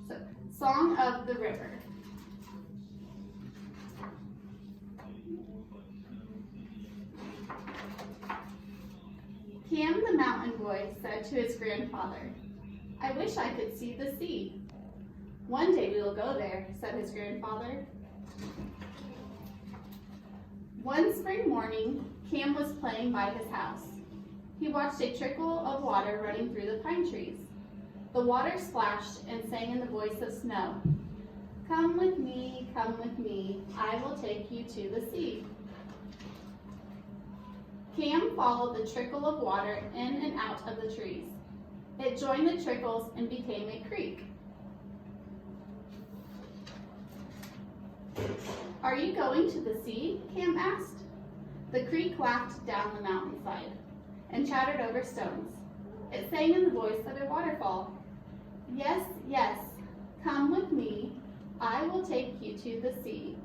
So, Song of the River. Cam the mountain boy said to his grandfather, "I wish I could see the sea." "One day we will go there," said his grandfather. One spring morning, Cam was playing by his house. He watched a trickle of water running through the pine trees. The water splashed and sang in the voice of snow. Come with me, I will take you to the sea." Cam followed the trickle of water in and out of the trees. It joined the trickles and became a creek. "Are you going to the sea?" Cam asked. The creek laughed down the mountainside and chattered over stones. It sang in the voice of a waterfall. Yes, yes, come with me, I will take you to the sea."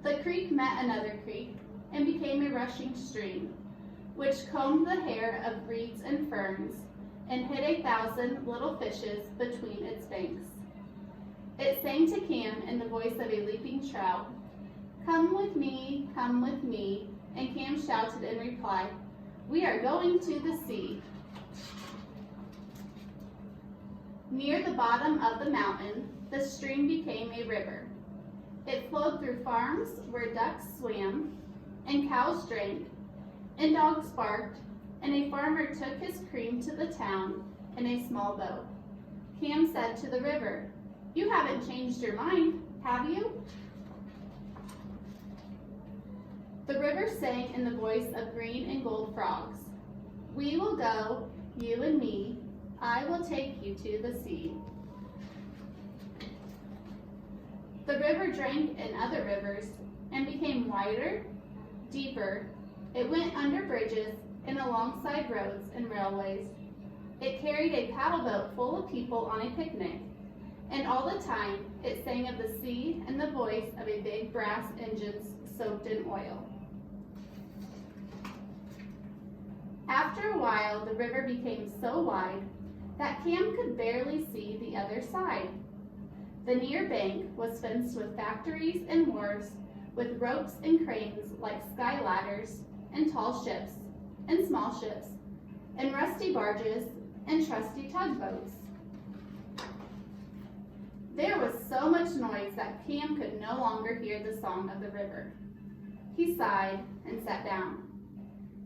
The creek met another creek and became a rushing stream, which combed the hair of reeds and ferns and hid 1,000 little fishes between its banks. It sang to Cam in the voice of a leaping trout. Come with me, and Cam shouted in reply, "We are going to the sea." Near the bottom of the mountain, the stream became a river. It flowed through farms where ducks swam, and cows drank, and dogs barked, and a farmer took his cream to the town in a small boat. Cam said to the river, "You haven't changed your mind, have you?" The river sang in the voice of green and gold frogs. "We will go, you and me, I will take you to the sea." The river drank in other rivers and became wider, deeper. It went under bridges and alongside roads and railways. It carried a paddle boat full of people on a picnic, and all the time it sang of the sea in the voice of a big brass engines soaked in oil. After a while, the river became so wide that Cam could barely see the other side. The near bank was fenced with factories and wharves, with ropes and cranes like sky ladders, and tall ships, and small ships, and rusty barges, and trusty tugboats. There was so much noise that Cam could no longer hear the song of the river. He sighed and sat down.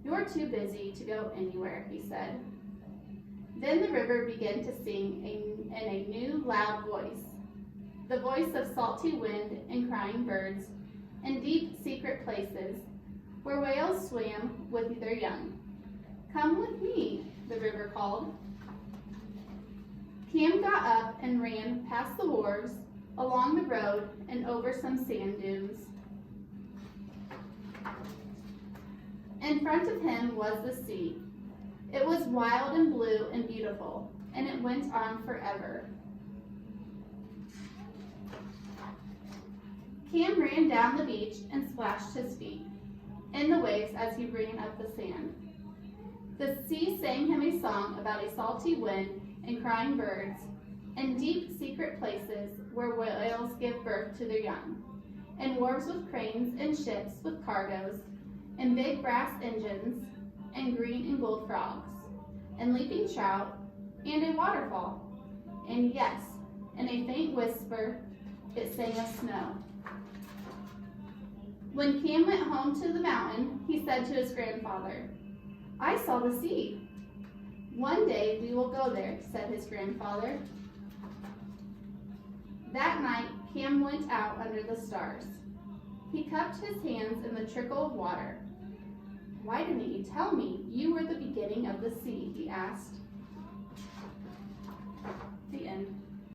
"You're too busy to go anywhere," he said. Then the river began to sing in a new loud voice, the voice of salty wind and crying birds, and deep secret places where whales swam with their young. "Come with me," the river called. Cam got up and ran past the wharves, along the road, and over some sand dunes. In front of him was the sea. It was wild and blue and beautiful, and it went on forever. Cam ran down the beach and splashed his feet in the waves as he ran up the sand. The sea sang him a song about a salty wind and crying birds, and deep secret places where whales give birth to their young, and wharves with cranes and ships with cargoes, and big brass engines, and green and gold frogs, and leaping trout, and a waterfall. And yes, in a faint whisper, it sang of snow. When Cam went home to the mountain, he said to his grandfather, "I saw the sea." "One day we will go there," said his grandfather. That night, Cam went out under the stars. He cupped his hands in the trickle of water. "Why didn't you tell me you were the beginning of the sea?" he asked. The end.